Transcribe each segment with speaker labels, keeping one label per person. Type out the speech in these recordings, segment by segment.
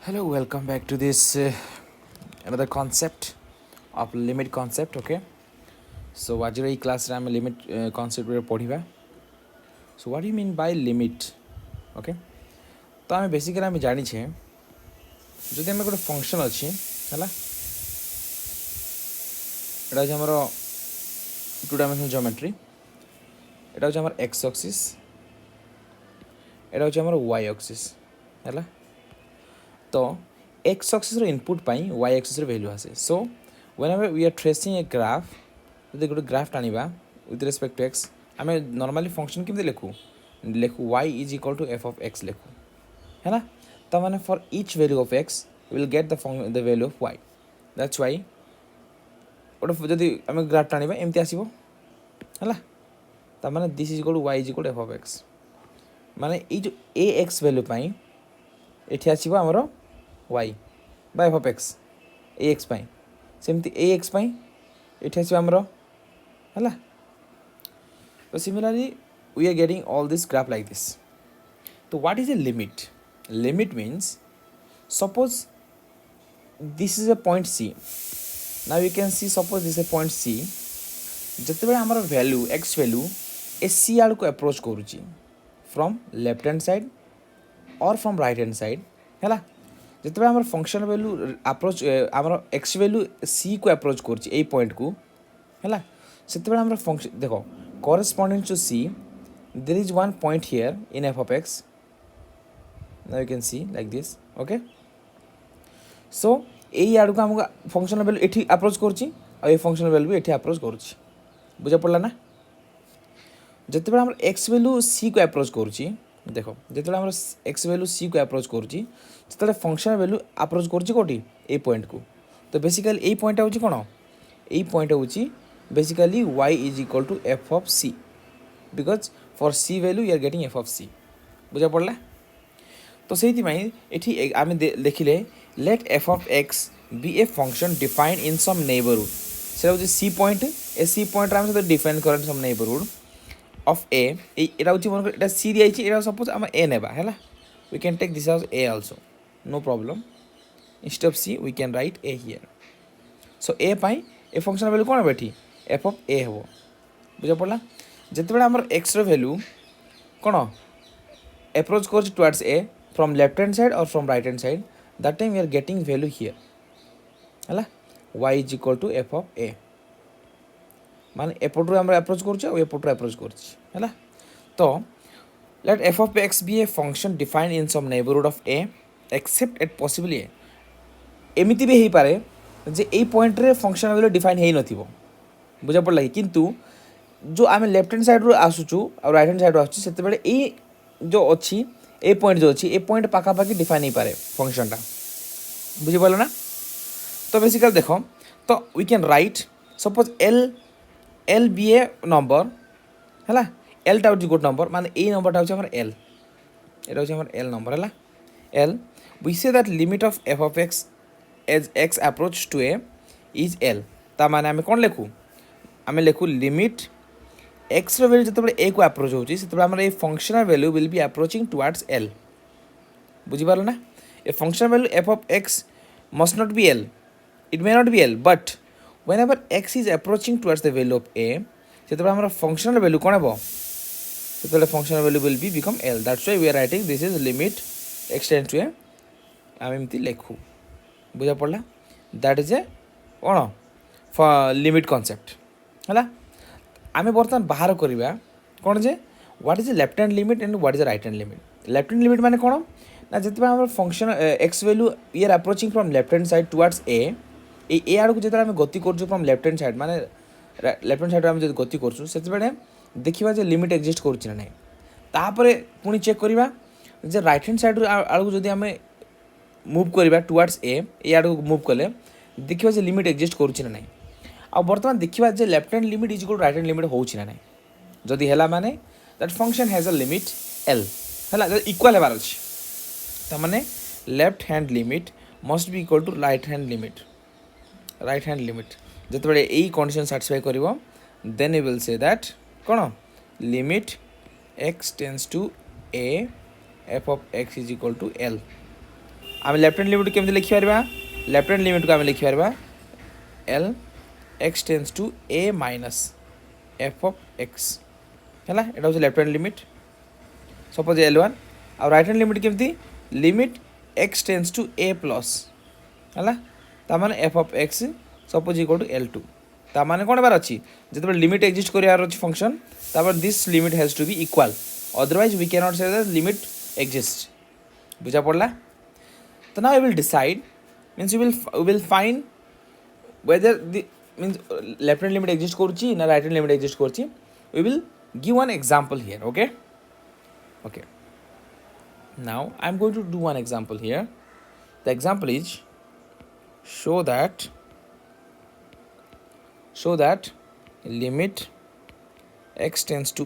Speaker 1: Hello, welcome back to this another concept of limit concept. Okay, so ଆଜିର ଏଇ କ୍ଲାସ୍ରେ ଆମେ ଲିମିଟ୍ କନସେପ୍ଟରେ ପଢ଼ିବା. So what do you mean by limit? Okay, ତ ଆମେ ବେସିକାଲି ଆମେ ଜାଣିଛେ ଯଦି ଆମେ ଗୋଟେ ଫଙ୍କସନ୍ ଅଛି ହେଲା, ଏଇଟା ହେଉଛି ଆମର ଟୁ ଡାଇମେନ୍ସନାଲ୍ ଜିଓମେଟ୍ରି, ଏଇଟା ହେଉଛି ଆମର ଏକ୍ସ ଆକ୍ସିସ୍, ଏଇଟା ହେଉଛି ଆମର ୱାଇ ଆକ୍ସିସ୍ ହେଲା. ତ एक्स एक्सिस इनपुट पाई वाई एक्सिस वैल्यू आसे. So whenever we are tracing a graph, जब गोटे ग्राफ टाणवा विथ रेस्पेक्ट टू एक्स, आम नॉर्मली फंक्शन केमती लिखू Y is equal to F of X लिखू है. तो मैंने for each value of X will get the value of Y. That's Y गोटे जदि आम ग्राफ टाणवा एमती आसो है. तो मैंने this is equal to y is equal to F of x. माने ये जो ए एक्स वैल्यू पाई एठी आसीबो हमरो y by f of x a x पाई, सेमती ए एक्स पाई एठी आसीबो हमरो हला. तो similarly we are getting all this graph like this. तो what is a limit? Limit means suppose this is a point c. Now you can see suppose this a point c. जते बेले हमरो value x value a c आड़ को approach करूची from left hand side और from right hand side है. जिते आम फंक्शन वैल्यू अप्रोच आम एक्स वैल्यू सी को अप्रोच कर पॉइंट को है से आम फंक्शन देख corresponding to c there is one point here in f of x. Now you can see like this. Okay, so यही आड़ को आमको फंक्शन वैल्यू ये अप्रोच कर फंक्शन वैल्यू भी ये अप्रोच कर बुझा पड़ा ना. जिते आम एक्स वैल्यू सी को अप्रोच कर देख जो आम एक्स वैल्यू सी को अप्रोच कर फंक्शन वैल्यू अप्रोच करोटी ए पॉइंट को. तो बेसिकली यही पॉइंट हूँ कौन, यही पॉइंट हूँ basically y is equal to F of c, because for c value you are getting f of c. बुझा पड़ा. तो से ये आम देखिले let f of x be a function defined in some neighbourhood. से c point a c point आम define कर सम नेबरहुड of a. এটা হচ্ছে মনে করি এটা c দিয়েছি, এটা সাপোজ আমরা a নেবা হ্যাঁ. we can take this as a also, no problem. instead of c we can write a here. so a pi a function value কোন হবে এটি f of a হবো. বুঝা পড়লা. যেতেবেলে আমার x র ভ্যালু কোন approach করছে towards a from left hand side or from right hand side, that time we are getting value here ହେଲା y is equal to f of a. माने एपटू आम approach करपटू approach कर. तो let f of x be a function define in some neighbourhood of a except at possible a. एमती भी हो पारे जे यही पॉइंट रे फंक्शन वैल्यू डिफाइन हो न. बुझा पड़ा कि किंतु जो आम लेफ्ट हैंड साइड रू आसुचु और राइट हैंड साइड आसुचे ये जो अच्छी ए पॉइंट जो अच्छी ए पॉइंट पाखापाखि डिफाइन हो पारे फंक्शनटा. बुझीपाल ना. तो बेसिकली देख तो we can write suppose l be a number है. एलटा हूँ गोटे नंबर माने ये नंबरटा हूँ एल, यहाँ हूँ एल नंबर है. L we say that limit of f of x as x approach to a is l. ता माने आम कौन लिखू आम लिखू लिमिट एक्स वैल्यू जो ए को अप्रोच होम ये functional value will be approaching towards l. बुझीपार ना. A functional value f of x must not be l, it may not be l, but whenever x is approaching towards the value of a, सेतबे हमरा functional value कोन हेबो, सेतबे functional value will be become l. That's why we are writing this is limit x tends to a. आम एमती लिखू. बुझा पड़ला. That is a कौन limit concept है. आम बर्तमान बाहर करवा कौन जे what is left hand limit and what is right hand limit. Left hand limit माने कौन ना जिते आम function x value we are approaching from left hand side towards a. A आड़ को जो आम गति कर फ्रॉम लेफ्ट हैंड साइड माने लेफ्ट हैंड साइड आम जो गति कर देखा जो लिमिट एक्जिस्ट करूँ ना. तापर पुणी चेक करवा जे राइट हैंड साइड आड़ को जो आम मुव करवा टुवर्ड्स ए आड़ को मुव कले देखा जे लिमिट एक्जिस्ट करूँ ना. आ बर्तमान देखा जे left hand limit is equal to right hand limit होची ना. जदि है माने that function has a limit l है इक्वल हेबार अच्छे. ताने left hand limit must be equal to right hand limit. Right hand limit जिते यही कंडीशन साटिस्फाई कर then you will say that कौन limit x tends to a f of x is equal to l. आम left hand limit केमती लिखिपर left hand limit को आम लिखिपर L X tends to A minus F of X है एटा हूँ left hand limit suppose L1 आ राइट हैंड लिमिट केमती limit X tends to A plus है ताने F of X suppose equal to L2 ताने कौन बार अच्छी जो लिमिट एक्जिस्ट कर फंक्शन तापर this limit has to be equal otherwise we can not say that limit exist बुझा पड़ला तो now we will decide means we will find whether the means left hand limit exist করছি না right hand limit exist করছি we will give one example here okay now I'm going to do one example here. The example is show that limit x tends to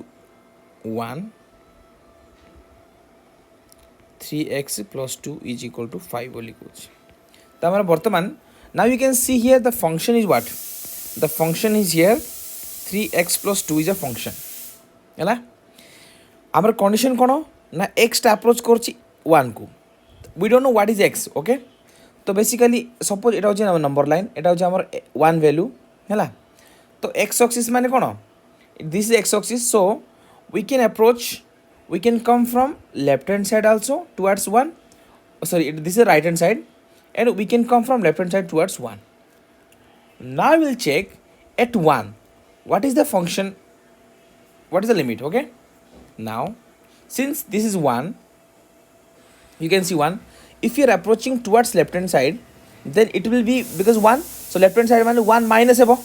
Speaker 1: 1 3x plus 2 is equal to 5 बोली कुछ तो हमारा वर्तमान now you can see here the function is what the function is here 3x plus 2 is a function है आमर condition कौन ना x टा अप्रोच करछि 1 को we don't know what is x okay तो बेसिकली सपोज एटा होछि नंबर लाइन एटा होछि हमर 1 वैल्यू है तो x एक्सिस माने कौन this is x axis so we can come from left hand side also towards 1 sorry this is right hand side and we can come from left hand side towards 1. Now we'll check at 1 what is the function, what is the limit. Okay, now since this is 1 you can see 1 if you are approaching towards left hand side then it will be because 1 so left hand side माने 1 minus हेबो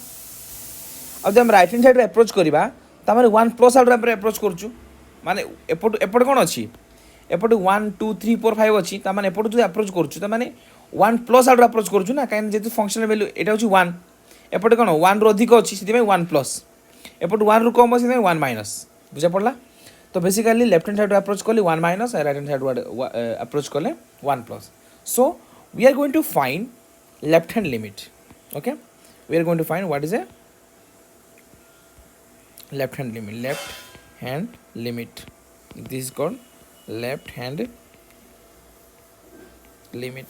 Speaker 1: अब जब right hand side रे approach करबा त माने 1 plus out रे approach करछु माने एपट कोन अछि एपट 1 2 3 4 5 अछि त माने एपट जो अप्रोच करछु त माने 1 प्लस आउट अप्रोच करछु ना काइन जेतु फंक्शनल वैल्यू एटा होछि 1 एपट कोन 1 रो अधिक अछि सिति में 1 प्लस एपट 1 रो कम अछि सिति में 1 माइनस बुझा पड़ला तो basically left hand side approach करले 1 minus right hand side approach करले 1 plus so we are going to find left hand limit. Okay, we are going to find what is a left hand limit. This is called left hand limit.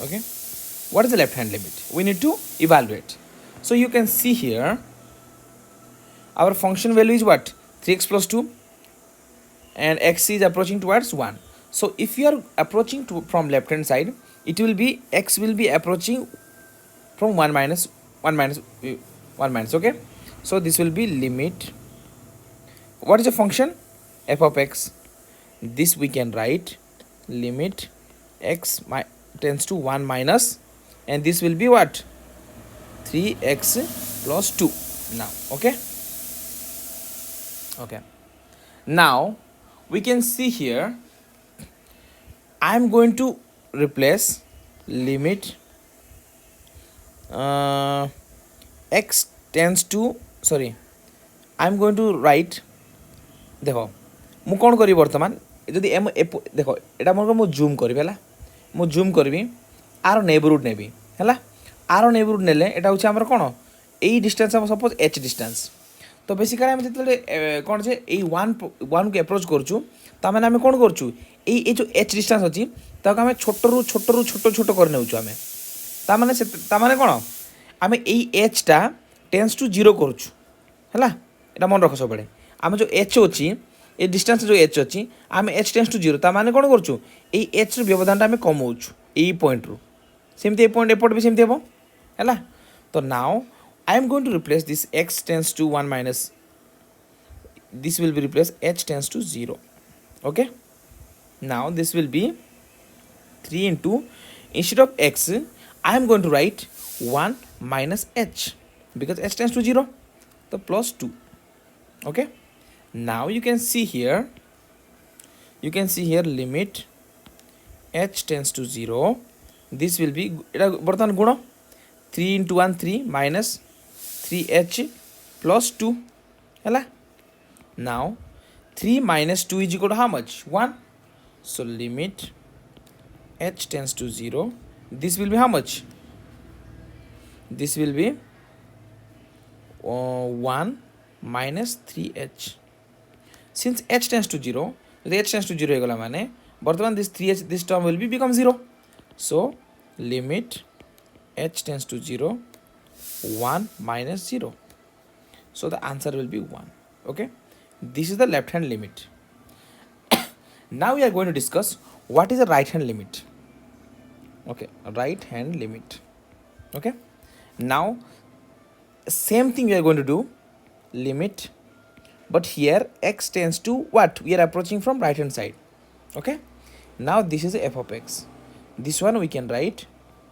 Speaker 1: Okay, what is the left hand limit? We need to evaluate. So you can see here our function value is what 3x plus 2 and x is approaching towards 1. So if you are approaching from left hand side it will be x will be approaching from 1 minus. Okay, so this will be limit, what is the function, f of x. This we can write limit x tends to 1 minus and this will be what 3x plus 2 now. Okay, now we can see here I am going to replace limit x tends to I am going to write देखो मु कौन करी वर्तमान जदि M देखो एटा मोर मु zoom करी है मु जूम करी आर नेबरहुड नेबी है आर नेबरहुड नेले एटा होछि हमर कोन एई डिस्टेंस हम सपोज h डिस्टेंस तो बेसिकली हम जतले कोन जे एई 1 को अप्रोच करछु ता माने हम कोन करछु एई जो h डिस्टेंस अछि ताको हम छोट कर नेउछु हम ता माने कोन हम एई h टा टेंस टू 0 करछु हैला एटा मन रख सबले हम जो h अछि ए डिस्टेंस जो h अछि हम h टेंस टू 0 ता माने कोन करछु एई h रो व्यवधान टा हम कमौछु एई पॉइंट रो सेमते ए पॉइंट एपोर्ट भी सेमते हेबो हैला तो now I am going to replace this x tends to 1 minus, this will be replaced h tends to 0. Okay, now this will be 3 into, instead of x I am going to write 1 minus h because h tends to 0, so plus 2. Okay, now you can see here limit h tends to 0, this will be बर्तमान गुण 3 into 1 3 minus 3h plus 2 है now 3 minus 2 is equal to how much 1, so limit h tends to 0, this will be how much, this will be 1 minus 3h. Since h tends to 0 h tends to 0 होगला माने बर्तमान this 3h, this term will be become 0. So limit h tends to 0, 1 minus 0. So the answer will be 1. Okay, this is the left hand limit. Now we are going to discuss what is a right hand limit. Okay, right hand limit. Okay, now same thing we are going to do, limit, but here x tends to what? We are approaching from right hand side. Okay, now this is f of x. This one we can write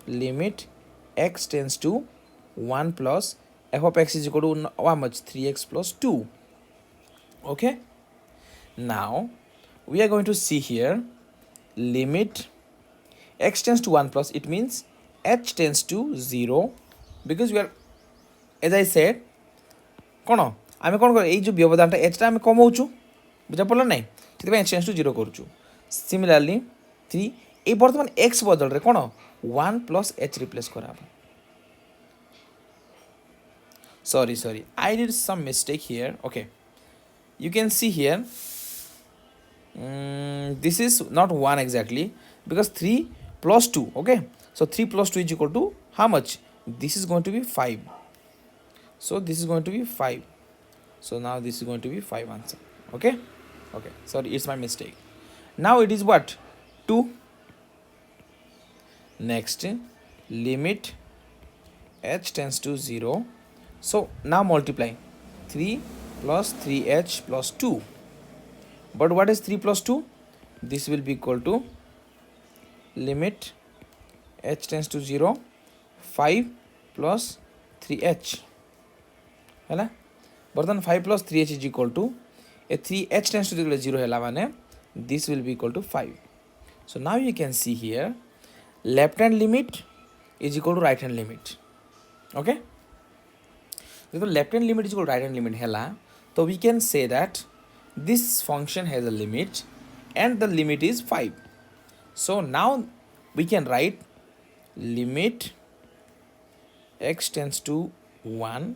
Speaker 1: limit x tends to 1 plus f of x is equal to how much? 3x plus 2. Okay, now we are going to see here limit x tends to 1 plus, it means h tends to 0, because we are, as I said, କ'ଣ ଆମେ କ'ଣ କର, ଏଇ ଯେଉଁ ବ୍ୟବଧାନଟା ଏଚ୍ଟା ଆମେ କମାଉଛୁ, ବୁଝା ପଡ଼ିଲା ନାହିଁ, ସେଥିପାଇଁ ଏଚ୍ ଟେନ୍ସ ଟୁ 0 କରୁଛୁ. ସିମିଲାରଲି 3 এই বর্তমান এক্স বদଳରେ କ'ଣ 1 প্লস এচ রিপ্লেস କରାହେବ. sorry I did some mistake here. Okay, you can see here this is not 1 exactly, because 3 plus 2. Okay, so 3 plus 2 is equal to how much? This is going to be 5. So this is going to be 5. So now this is going to be 5 answer. Okay, sorry, it's my mistake. Now it is what? 2. Next, limit h tends to 0. So now multiply 3 plus 3h plus 2. But what is 3 plus 2? This will be equal to limit h tends to 0, 5 plus 3h. है बर्तमान 5 plus 3h is equal to a 3h tends to 0 है माने this will be equal to 5. So now you can see here left hand limit is equal to right hand limit. Okay, if left hand limit is equal to right hand limit है so we can say that this function has a limit and the limit is 5. So now we can write limit x tends to 1.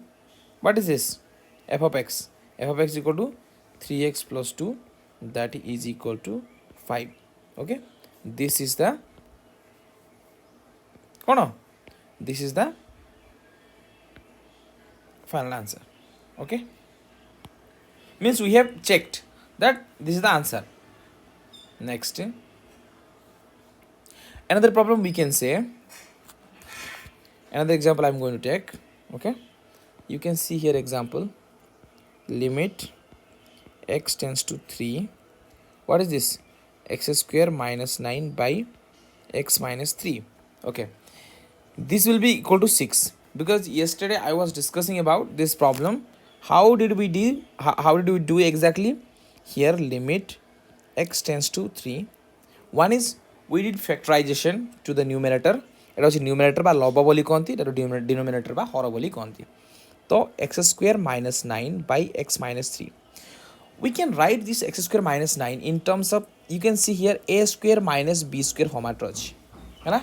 Speaker 1: What is this? F of x. F of x is equal to 3x plus 2, that is equal to 5. Okay, this is the this is the final answer. Okay, means we have checked that this is the answer. Next, another problem we can say, another example I'm going to take. Okay, you can see here example, limit x tends to 3. What is this? X square minus 9 by x minus 3. Okay, this will be equal to 6, because yesterday I was discussing about this problem. How did we do exactly? Here limit x tends to 3. One is we did factorization to the numerator. এটা হচ্ছে numerator বা লব বলি কহନ୍ତି, এটা denominator বা হর বলি কহନ୍ତି. তো x square minus 9 by x minus 3. We can write this x square minus 9 in terms of, you can see here a square minus b square format अछि है ना.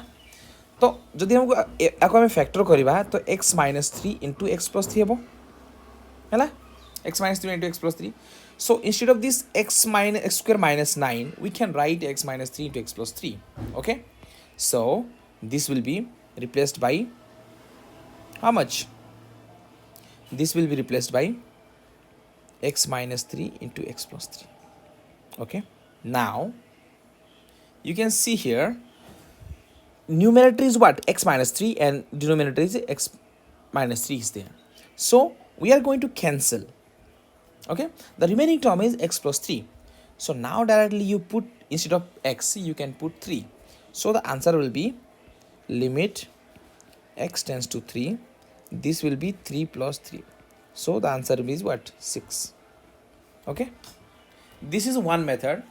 Speaker 1: तो जदि हमको आको हम फैक्टर करबा तो x minus 3 into x plus 3 हेबो है ना, x minus 3 into x plus 3. So instead of this x square minus 9, we can write x minus 3 into x plus 3. Okay, so this will be replaced by how much? This will be replaced by x minus 3 into x plus 3. Okay, now you can see here numerator is what? X minus 3, and denominator is x minus 3 is there. So we are going to cancel. Okay, the remaining term is x plus 3. So now directly you put, instead of x you can put 3. So the answer will be limit x tends to 3. This will be 3 plus 3. So the answer is what? 6. Okay, this is one method.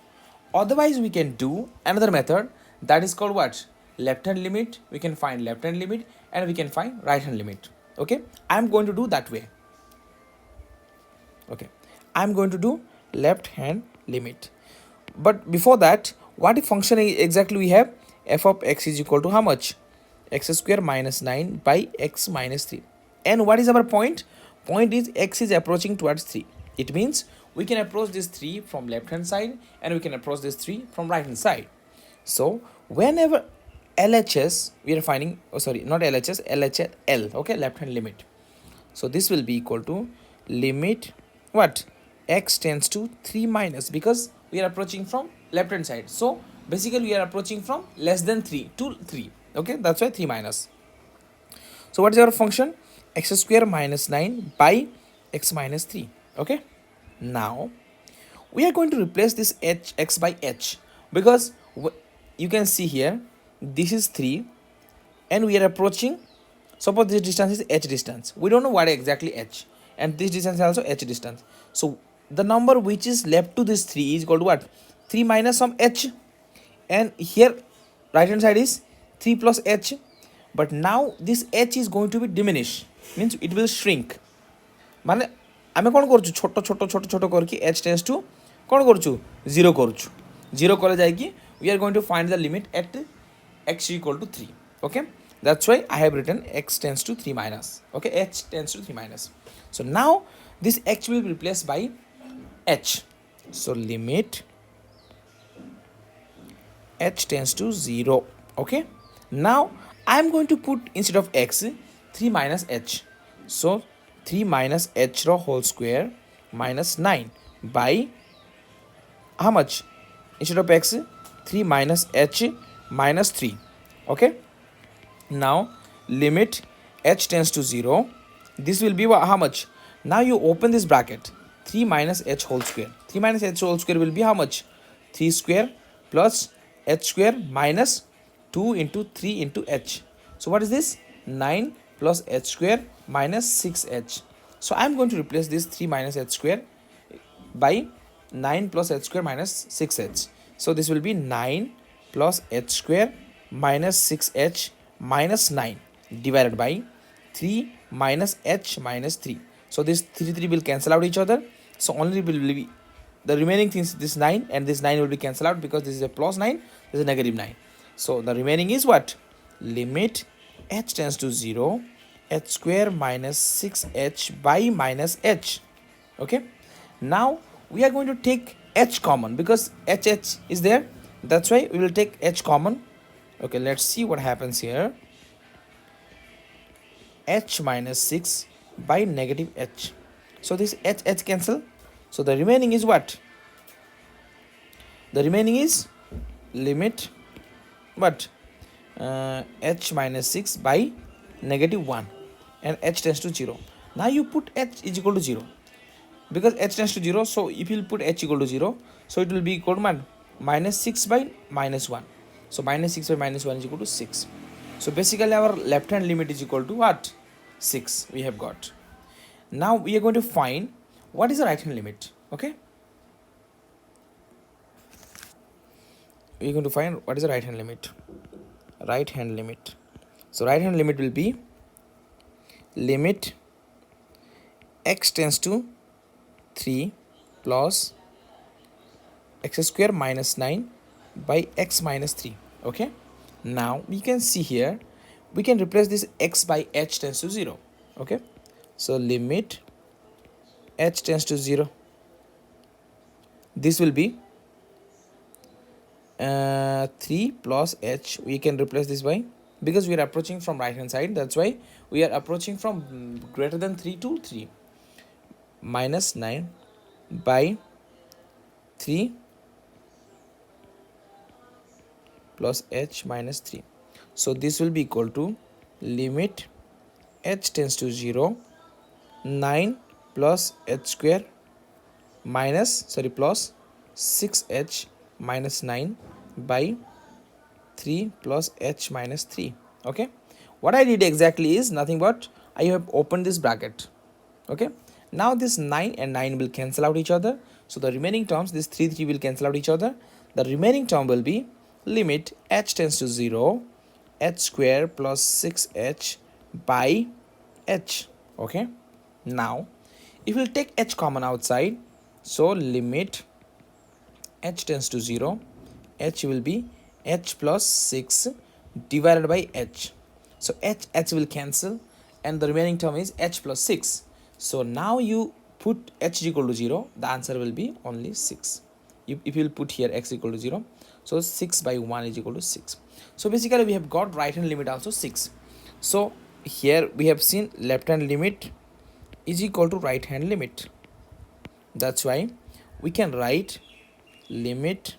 Speaker 1: Otherwise we can do another method, that is called what? Left hand limit. We can find left hand limit and we can find right hand limit. Okay, I'm going to do that way. Okay, I'm going to do left hand limit, but before that, what if function exactly we have? F of x is equal to how much? X square minus 9 by x minus 3. And what is our point? Point is x is approaching towards 3. It means we can approach this 3 from left hand side and we can approach this 3 from right hand side. So whenever LHS, we are finding, oh sorry, not LHS, LHL, okay, left hand limit. So this will be equal to limit what, x tends to 3 minus, because we are approaching from left hand side, so basically we are approaching from less than 3 to 3, okay, that's why 3 minus. So what is our function? X square minus 9 by x minus 3, okay. Now we are going to replace this x by h, because you can see here this is 3 and we are approaching, suppose this distance is h distance, we don't know what exactly h, and this distance is also h distance. So the number which is left to this 3 is equal to what, 3 minus some h, and here right hand side is 3 plus h, but now this h is going to be diminished, means it will shrink. माने आमे कौन करूँ, छोटो छोटो छोटो छोटो करके h tends to कौन करूँ, 0 करूँ, 0 करे जाएगी, we are going to find the limit at x equal to 3, okay. That's why I have written x tends to 3 minus, okay, h tends to 3 minus. So now this h will be replaced by h, so limit h tends to 0, okay. Now I am going to put instead of x 3 minus h, so 3 minus h raw whole square minus 9 by how much, instead of x 3 minus h minus 3, okay. Now limit h tends to 0, this will be how much, now you open this bracket, 3 minus h whole square, 3 minus h whole square will be how much, 3 square plus h square minus 2 into 3 into h. So what is this, 9 plus h square minus 6h. So I am going to replace this 3 minus h square by 9 plus h square minus 6h. So this will be 9 plus h square minus 6h minus 9 divided by 3 minus h minus 3. So this 3 will cancel out each other. So only will be the remaining things, this 9 and this 9 will be cancelled out, because this is a plus 9, this is a negative 9. So the remaining is what, limit h tends to 0, h square minus 6h by minus h, okay. Now we are going to take h common, because h is there, that's why we will take h common, okay. Let's see what happens here, h minus 6 by negative h, so this h cancel, so the remaining is what, the remaining is limit what, h minus 6 by negative 1 and h tends to 0. Now you put h is equal to 0, because h tends to 0, so if you put h equal to 0, so it will be equal to minus 6 by minus 1, so minus 6 by minus 1 is equal to 6. So basically our left hand limit is equal to what, 6 we have got. Now we are going to find what is the right hand limit, okay. We are going to find what is the right hand limit. Right hand limit. So right hand limit will be limit x tends to 3 plus x square minus 9 by x minus 3, okay. Now we can see here we can replace this x by h tends to 0, okay. So limit h tends to 0, this will be 3 plus h, we can replace this by, because we are approaching from right hand side, that's why we are approaching from greater than 3 to 3, minus 9 by 3 plus h minus 3. So this will be equal to limit h tends to 0, 9 plus h square minus, sorry, plus 6h minus 9 by 3 plus h minus 3, okay. What I did exactly is nothing but I have opened this bracket, okay. Now this 9 and 9 will cancel out each other, so the remaining terms, this 3 will cancel out each other, the remaining term will be limit h tends to 0, h square plus 6h by h, okay. Now if we will take h common outside, so limit h tends to 0, h will be h plus 6 divided by h, so h will cancel and the remaining term is h plus 6. So now you put h is equal to 0, the answer will be only 6. If you will put here x equal to 0, so 6 by 1 is equal to 6. So basically we have got right hand limit also 6. So here we have seen left hand limit is equal to right hand limit. That's why we can write limit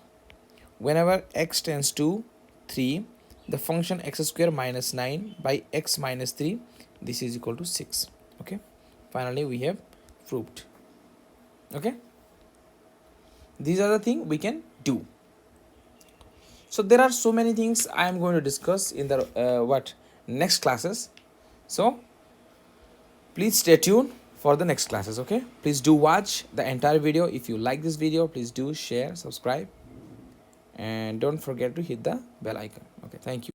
Speaker 1: whenever x tends to 3, the function x square minus 9 by x minus 3, this is equal to 6. Okay, finally we have proved. Okay, these are the things we can do. So there are so many things I am going to discuss in the next classes. So please stay tuned for the next classes. Okay, please do watch the entire video. If you like this video, please do share, subscribe, and don't forget to hit the bell icon. Okay, thank you.